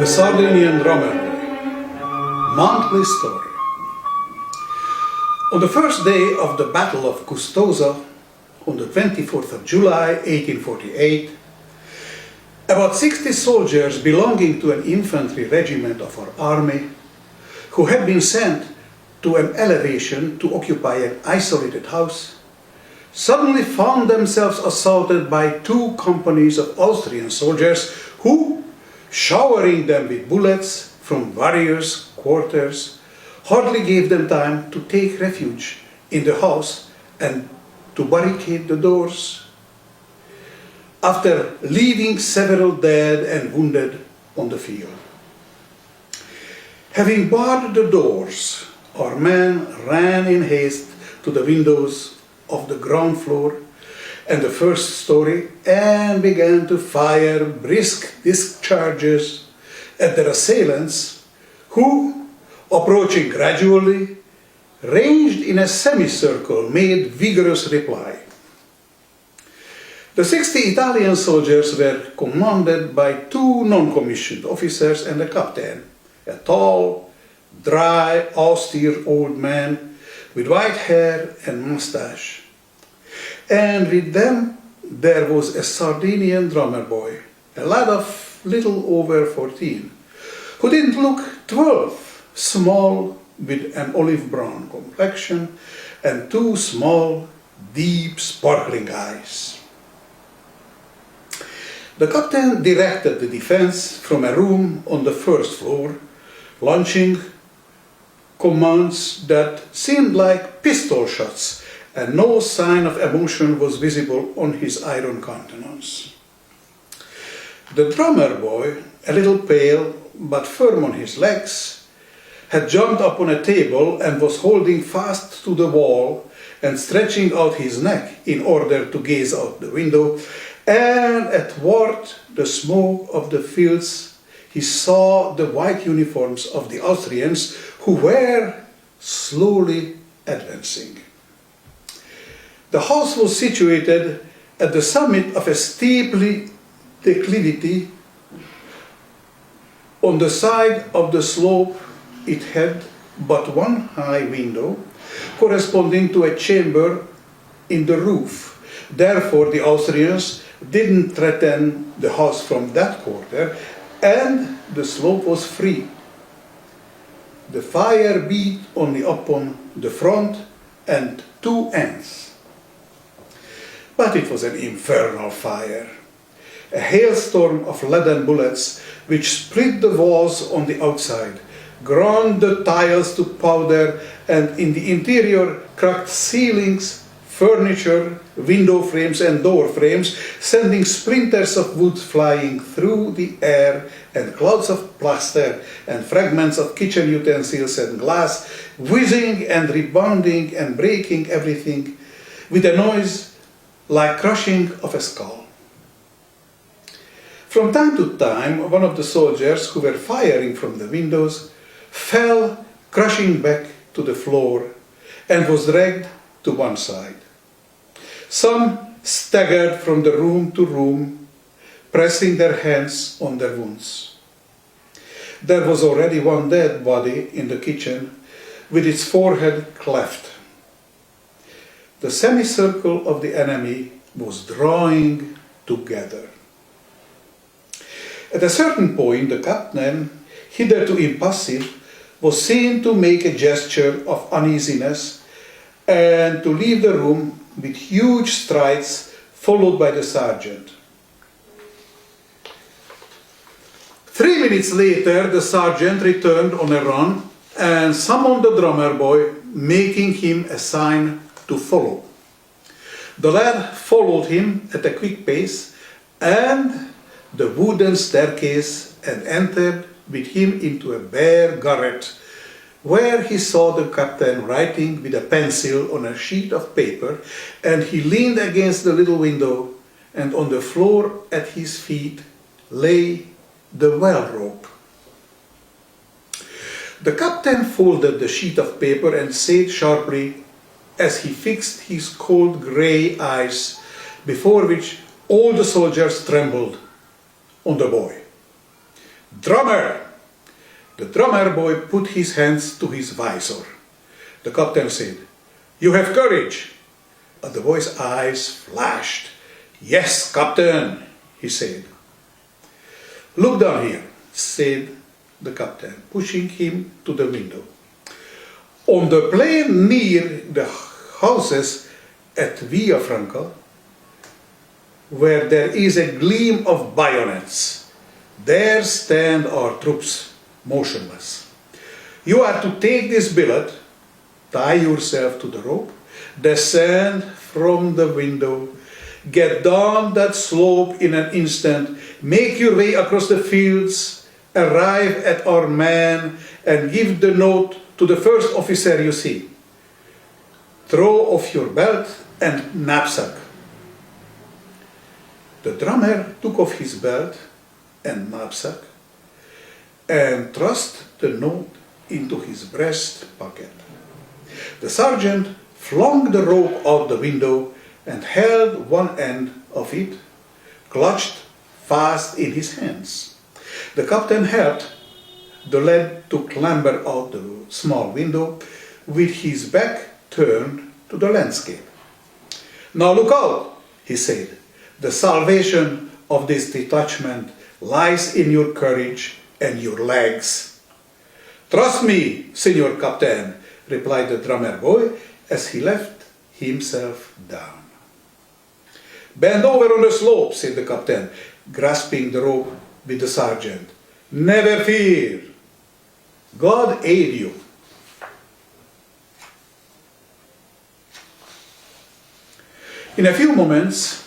The Sardinian Drummer Boy. Monthly story. On the first day of the Battle of Custoza, on the 24th of July 1848, about 60 soldiers belonging to an infantry regiment of our army, who had been sent to an elevation to occupy an isolated house, suddenly found themselves assaulted by two companies of Austrian soldiers who, showering them with bullets from various quarters, hardly gave them time to take refuge in the house and to barricade the doors. After leaving several dead and wounded on the field. Having barred the doors, our men ran in haste to the windows of the ground floor and the first story and began to fire brisk discharges at their assailants, who, approaching gradually, ranged in a semicircle, made vigorous reply. The 60 Italian soldiers were commanded by two non-commissioned officers and a captain, a tall, dry, austere old man with white hair and mustache. And with them there was a Sardinian drummer boy, a lad of little over 14, who didn't look 12, small, with an olive brown complexion and two small, deep, sparkling eyes. The captain directed the defense from a room on the first floor, launching commands that seemed like pistol shots, and no sign of emotion was visible on his iron countenance. The drummer boy, a little pale but firm on his legs, had jumped up on a table and was holding fast to the wall and stretching out his neck in order to gaze out the window, and athwart the smoke of the fields he saw the white uniforms of the Austrians, who were slowly advancing. The house was situated at the summit of a steep declivity. On the side of the slope it had but one high window, corresponding to a chamber in the roof. Therefore the Austrians didn't threaten the house from that quarter, and the slope was free. The fire beat only upon the front and two ends. But it was an infernal fire, a hailstorm of leaden bullets which split the walls on the outside, ground the tiles to powder, and in the interior cracked ceilings, furniture, window frames and door frames, sending splinters of wood flying through the air and clouds of plaster and fragments of kitchen utensils and glass, whizzing and rebounding and breaking everything with a noise like crushing of a skull. From time to time, one of the soldiers who were firing from the windows fell crashing back to the floor and was dragged to one side. Some staggered from the room to room, pressing their hands on their wounds. There was already one dead body in the kitchen, with its forehead cleft. The semicircle of the enemy was drawing together. At a certain point, the captain, hitherto impassive, was seen to make a gesture of uneasiness and to leave the room with huge strides, followed by the sergeant. 3 minutes later, the sergeant returned on a run and summoned the drummer boy, making him a sign to follow. The lad followed him at a quick pace and the wooden staircase and entered with him into a bare garret, where he saw the captain writing with a pencil on a sheet of paper, and he leaned against the little window, and on the floor at his feet lay the well rope. The captain folded the sheet of paper and said sharply, as he fixed his cold grey eyes, before which all the soldiers trembled, on the boy. "Drummer!" The drummer boy put his hands to his visor. The captain said, "You have courage." The boy's eyes flashed. "Yes, captain," he said. "Look down here," said the captain, pushing him to the window. On the plain near the houses at Villafranca, where there is a gleam of bayonets, there stand our troops motionless. You are to take this billet, tie yourself to the rope, descend from the window, get down that slope in an instant, make your way across the fields, arrive at our man, and give the note to the first officer you see. Throw off your belt and knapsack. The drummer took off his belt and knapsack and thrust the note into his breast pocket. The sergeant flung the rope out the window and held one end of it, clutched fast in his hands. The captain helped the lad to clamber out the small window with his back turned to the landscape. "Now look out," he said. "The salvation of this detachment lies in your courage and your legs." "Trust me, Senor Captain," replied the drummer boy as he left himself down. "Bend over on the slope," said the captain, grasping the rope with the sergeant. "Never fear. God aid you." In a few moments,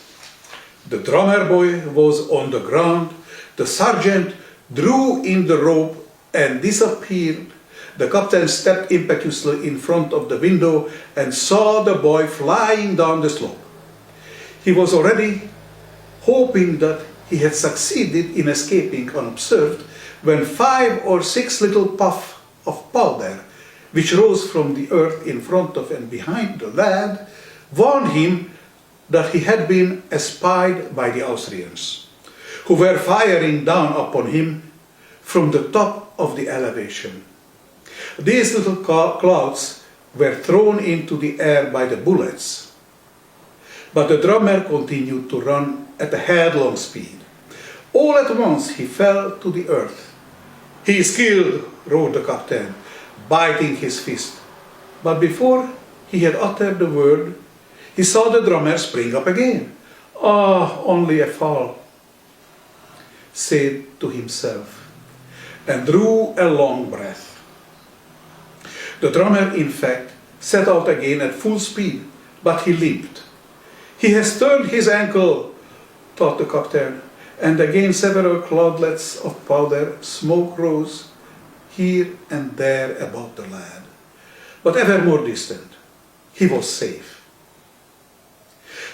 the drummer boy was on the ground. The sergeant drew in the rope and disappeared. The captain stepped impetuously in front of the window and saw the boy flying down the slope. He was already hoping that he had succeeded in escaping unobserved when 5 or 6 little puffs of powder, which rose from the earth in front of and behind the lad, warned him that he had been espied by the Austrians, who were firing down upon him from the top of the elevation. These little clouds were thrown into the air by the bullets, but the drummer continued to run at a headlong speed. All at once he fell to the earth. "He is killed," roared the captain, biting his fist. But before he had uttered the word, he saw the drummer spring up again. "Ah, only a fall," said to himself, and drew a long breath. The drummer, in fact, set out again at full speed, but he limped. "He has turned his ankle," thought the captain, and again several cloudlets of powder smoke rose here and there about the lad, but ever more distant. He was safe.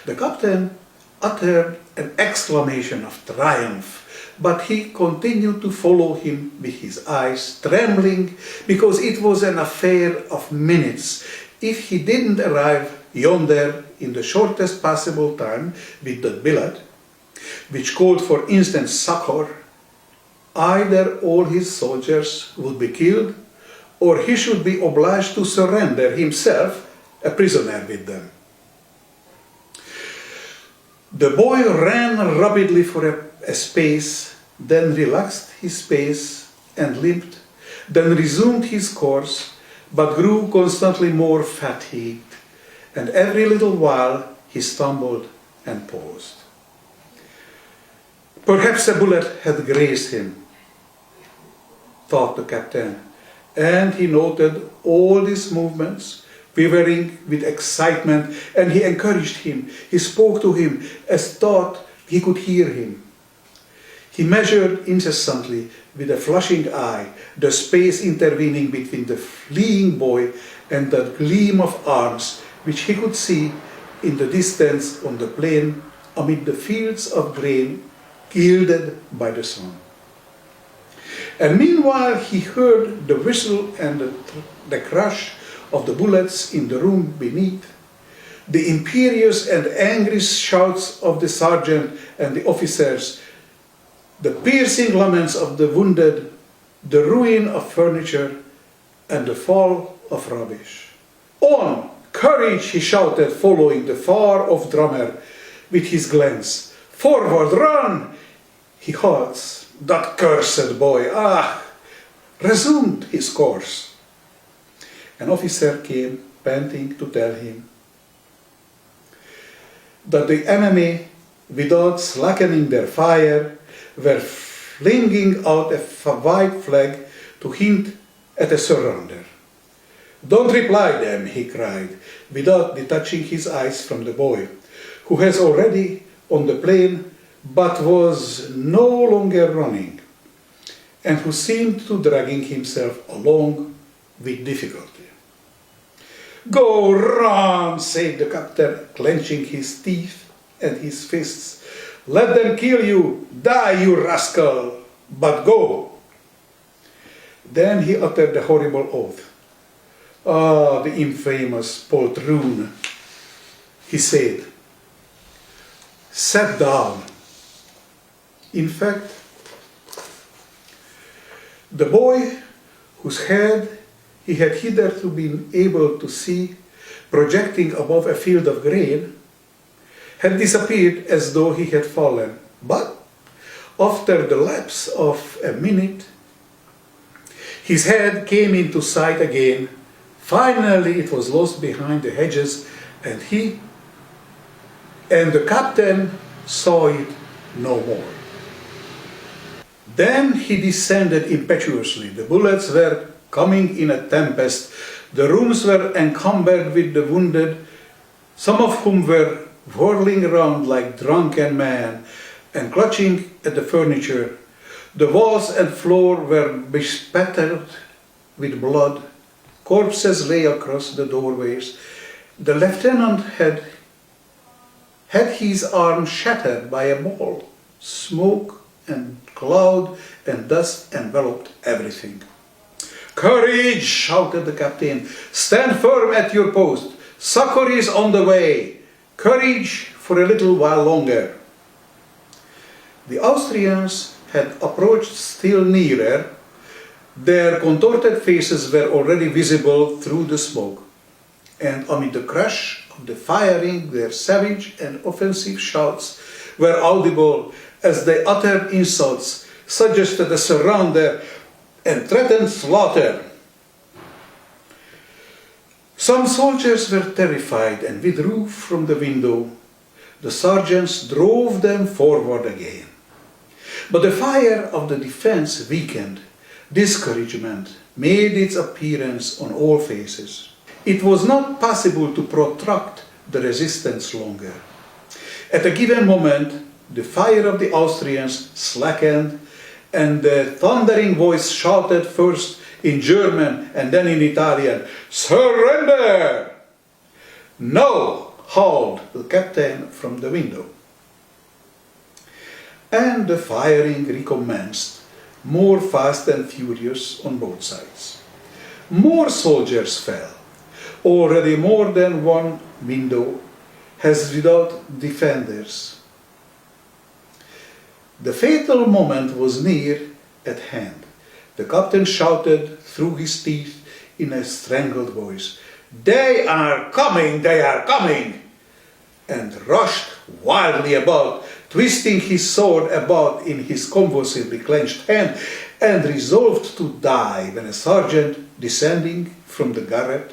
The captain uttered an exclamation of triumph, but he continued to follow him with his eyes trembling, because it was an affair of minutes. If he didn't arrive yonder in the shortest possible time with the billet, which called for instant succor, either all his soldiers would be killed, or he should be obliged to surrender himself a prisoner with them. The boy ran rapidly for a space, then relaxed his pace and limped, then resumed his course, but grew constantly more fatigued, and every little while he stumbled and paused. Perhaps a bullet had grazed him, thought the captain, and he noted all these movements, quivering with excitement, and he encouraged him. He spoke to him as thought he could hear him. He measured incessantly with a flashing eye the space intervening between the fleeing boy and the gleam of arms which he could see in the distance on the plain amid the fields of grain gilded by the sun. And meanwhile he heard the whistle and the crash of the bullets in the room beneath, the imperious and angry shouts of the sergeant and the officers, the piercing laments of the wounded, the ruin of furniture, and the fall of rubbish. "On! Courage!" he shouted, following the far-off drummer with his glance. "Forward, run!" He halts. That cursed boy, resumed his course. An officer came, panting, to tell him that the enemy, without slackening their fire, were flinging out a white flag to hint at a surrender. "Don't reply them," he cried, without detaching his eyes from the boy, who was already on the plain but was no longer running, and who seemed to dragging himself along with difficulty. "Go, run," said the captain, clenching his teeth and his fists. "Let them kill you. Die, you rascal, but go." Then he uttered a horrible oath. The infamous poltroon, he said. Sat down. In fact, the boy whose head he had hitherto been able to see projecting above a field of grain had disappeared as though he had fallen. But after the lapse of a minute, his head came into sight again. Finally, it was lost behind the hedges, and the captain saw it no more. Then he descended impetuously. The bullets were coming in a tempest. The rooms were encumbered with the wounded, some of whom were whirling around like drunken men and clutching at the furniture. The walls and floor were bespattered with blood. Corpses lay across the doorways. The lieutenant had his arm shattered by a ball. Smoke and cloud and dust enveloped everything. "Courage!" shouted the captain. "Stand firm at your post. Succor is on the way. Courage for a little while longer." The Austrians had approached still nearer. Their contorted faces were already visible through the smoke, and amid the crash of the firing, their savage and offensive shouts were audible as they uttered insults, suggested a surrender, and threatened slaughter. Some soldiers were terrified and withdrew from the window. The sergeants drove them forward again. But the fire of the defense weakened. Discouragement made its appearance on all faces. It was not possible to protract the resistance longer. At a given moment, the fire of the Austrians slackened, and the thundering voice shouted first in German and then in Italian, "Surrender!" "No!" howled the captain from the window. And the firing recommenced, more fast and furious on both sides. More soldiers fell. Already more than one window has without defenders. The fatal moment was near at hand. The captain shouted through his teeth in a strangled voice, "They are coming! They are coming!" and rushed wildly about, twisting his sword about in his convulsively clenched hand, and resolved to die when a sergeant, descending from the garret,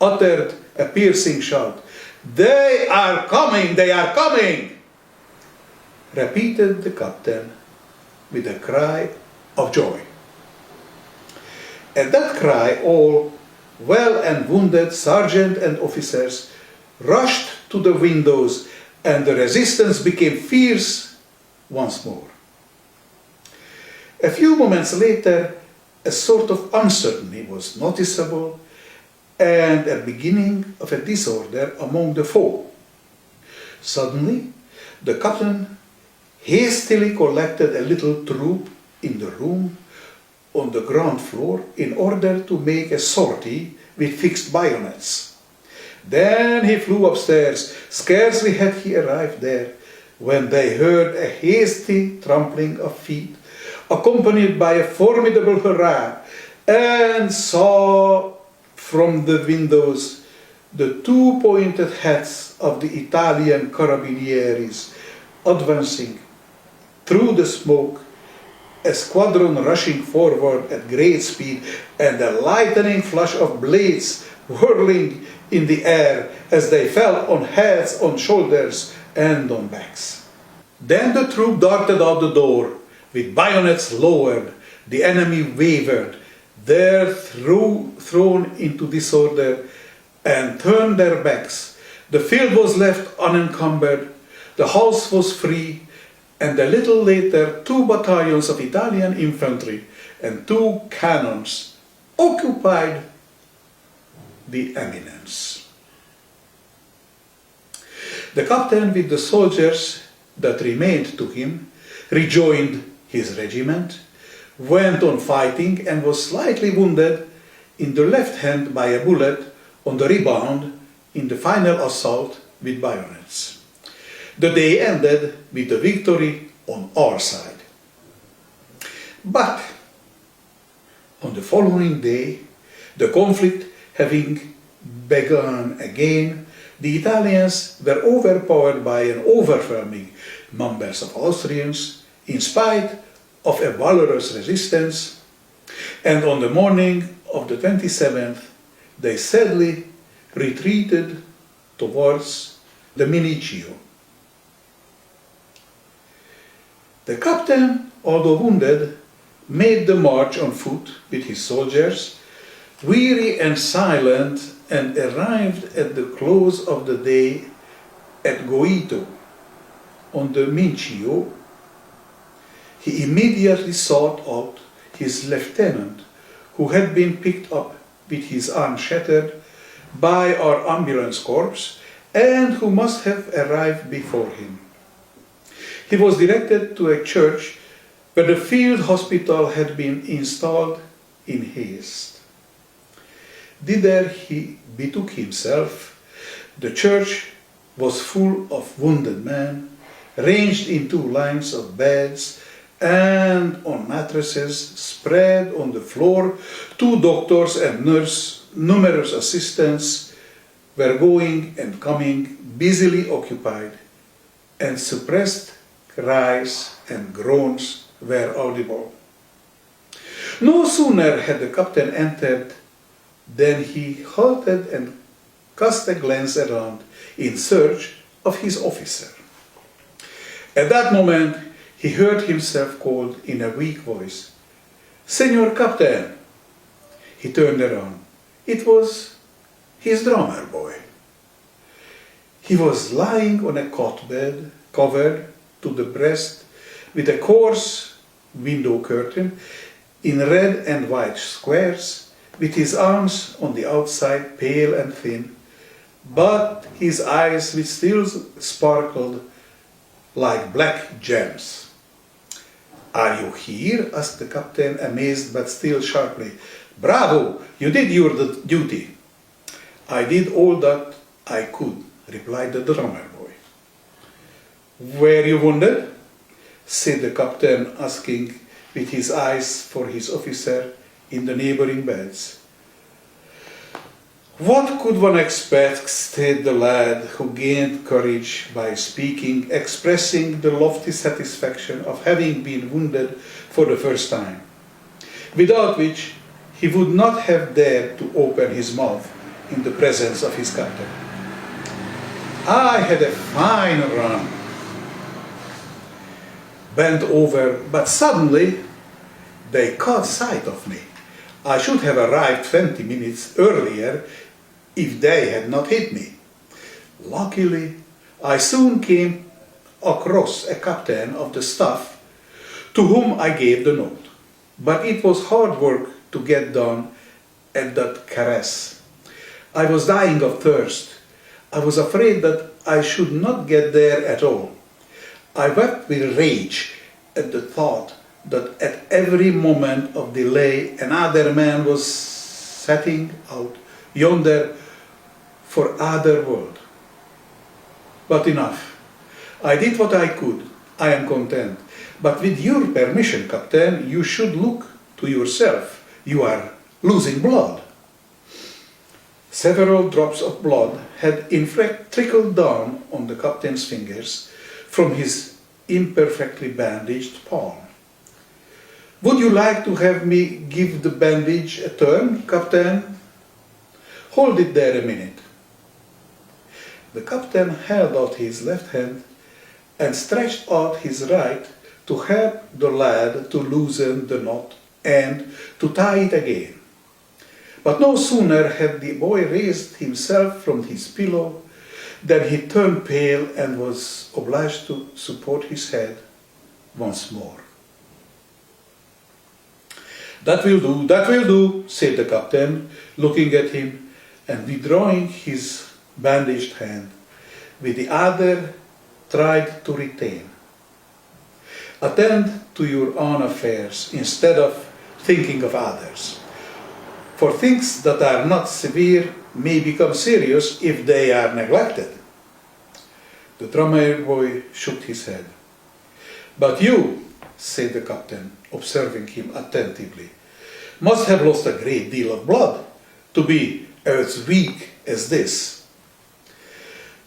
uttered a piercing shout. "They are coming! They are coming!" repeated the captain with a cry of joy. At that cry, all, well and wounded, sergeant and officers, rushed to the windows, and the resistance became fierce once more. A few moments later, a sort of uncertainty was noticeable, and a beginning of a disorder among the foe. Suddenly, the captain hastily collected a little troop in the room on the ground floor in order to make a sortie with fixed bayonets. Then he flew upstairs. Scarcely had he arrived there when they heard a hasty trampling of feet, accompanied by a formidable hurrah, and saw from the windows the two pointed heads of the Italian carabinieri advancing through the smoke, a squadron rushing forward at great speed, and a lightning flash of blades whirling in the air as they fell on heads, on shoulders, and on backs. Then the troop darted out the door, with bayonets lowered. The enemy wavered, there thrown into disorder, and turned their backs. The field was left unencumbered, the house was free, and a little later 2 battalions of Italian infantry and 2 cannons occupied the eminence. The captain, with the soldiers that remained to him, rejoined his regiment, went on fighting, and was slightly wounded in the left hand by a bullet on the rebound in the final assault with bayonets. The day ended with a victory on our side. But on the following day, the conflict having begun again, the Italians were overpowered by an overwhelming numbers of Austrians, in spite of a valorous resistance, and on the morning of the 27th, they sadly retreated towards the Mincio. The captain, although wounded, made the march on foot with his soldiers, weary and silent, and arrived at the close of the day at Goito on the Mincio. He immediately sought out his lieutenant, who had been picked up with his arm shattered by our ambulance corps, and who must have arrived before him. He was directed to a church where the field hospital had been installed in haste. Thither he betook himself. The church was full of wounded men, ranged in 2 lines of beds, and on mattresses spread on the floor. 2 doctors and numerous assistants were going and coming, busily occupied, and suppressed cries and groans were audible. No sooner had the captain entered than he halted and cast a glance around in search of his officer. At that moment, he heard himself called in a weak voice, "Senor Captain!" He turned around. It was his drummer boy. He was lying on a cot bed, covered to the breast with a coarse window curtain in red and white squares, with his arms on the outside, pale and thin, but his eyes which still sparkled like black gems. "Are you here?" asked the captain, amazed but still sharply. "Bravo! You did your duty." "I did all that I could," replied the drummer boy. "Were you wounded?" said the captain, asking with his eyes for his officer in the neighboring beds. "What could one expect?" said the lad, who gained courage by speaking, expressing the lofty satisfaction of having been wounded for the first time, without which he would not have dared to open his mouth in the presence of his captain. "I had a fine run." Bent over, but suddenly they caught sight of me. I should have arrived 20 minutes earlier if they had not hit me. Luckily, I soon came across a captain of the staff to whom I gave the note. But it was hard work to get down at that caress. I was dying of thirst. I was afraid that I should not get there at all. I wept with rage at the thought that at every moment of delay another man was setting out yonder for other world. But enough. I did what I could. I am content. But with your permission, Captain, you should look to yourself. You are losing blood. Several drops of blood had in fact trickled down on the captain's fingers from his imperfectly bandaged palm. Would you like to have me give the bandage a turn, Captain? Hold it there a minute. The captain held out his left hand and stretched out his right to help the lad to loosen the knot and to tie it again. But no sooner had the boy raised himself from his pillow than he turned pale and was obliged to support his head once more. That will do, said the captain, looking at him and withdrawing his bandaged hand. With the other, tried to retain. Attend to your own affairs instead of thinking of others. For things that are not severe may become serious if they are neglected. The drummer boy shook his head. But you, said the captain, observing him attentively, must have lost a great deal of blood to be as weak as this.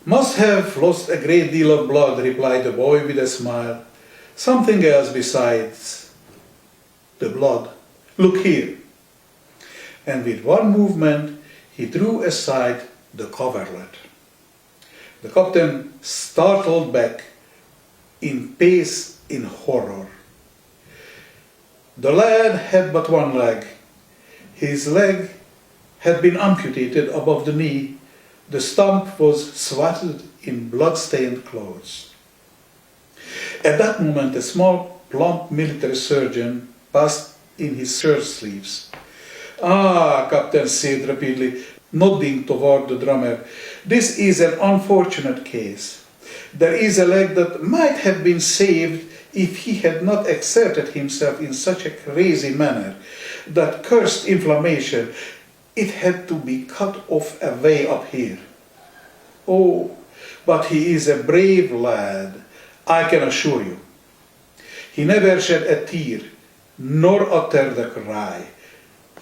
Must have lost a great deal of blood, replied the boy with a smile. Something else besides the blood. Look here. And with one movement he drew aside the coverlet. The captain startled back in pace in horror. The lad had but one leg. His leg had been amputated above the knee. The stump was swathed in blood-stained clothes. At that moment a small, plump military surgeon passed in his shirt sleeves. Ah, Captain said rapidly, nodding toward the drummer, this is an unfortunate case. There is a leg that might have been saved if he had not exerted himself in such a crazy manner. That cursed inflammation, it had to be cut off away up here. Oh, but he is a brave lad, I can assure you. He never shed a tear, nor uttered a cry.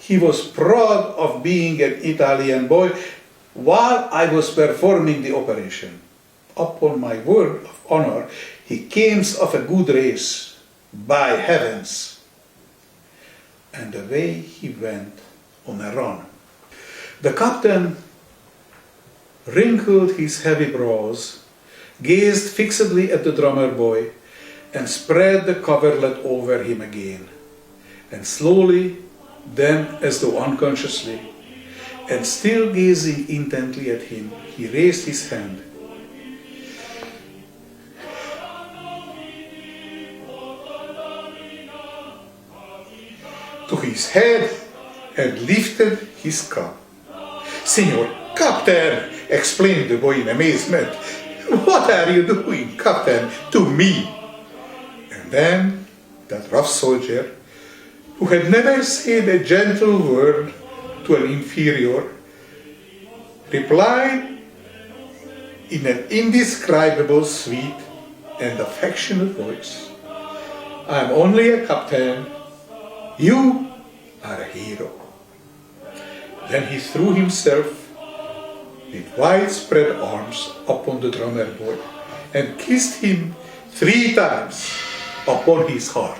He was proud of being an Italian boy while I was performing the operation. Upon my word of honor, he came of a good race, by heavens. And away he went on a run. The captain wrinkled his heavy brows, gazed fixedly at the drummer boy, and spread the coverlet over him again. And slowly, then as though unconsciously, and still gazing intently at him, he raised his hand. To his head and lifted his cup. Signor Captain, exclaimed the boy in amazement, what are you doing, Captain, to me? And then that rough soldier, who had never said a gentle word to an inferior, replied in an indescribable sweet and affectionate voice, I am only a captain, you are a hero. Then he threw himself with widespread arms upon the drummer boy and kissed him 3 times upon his heart.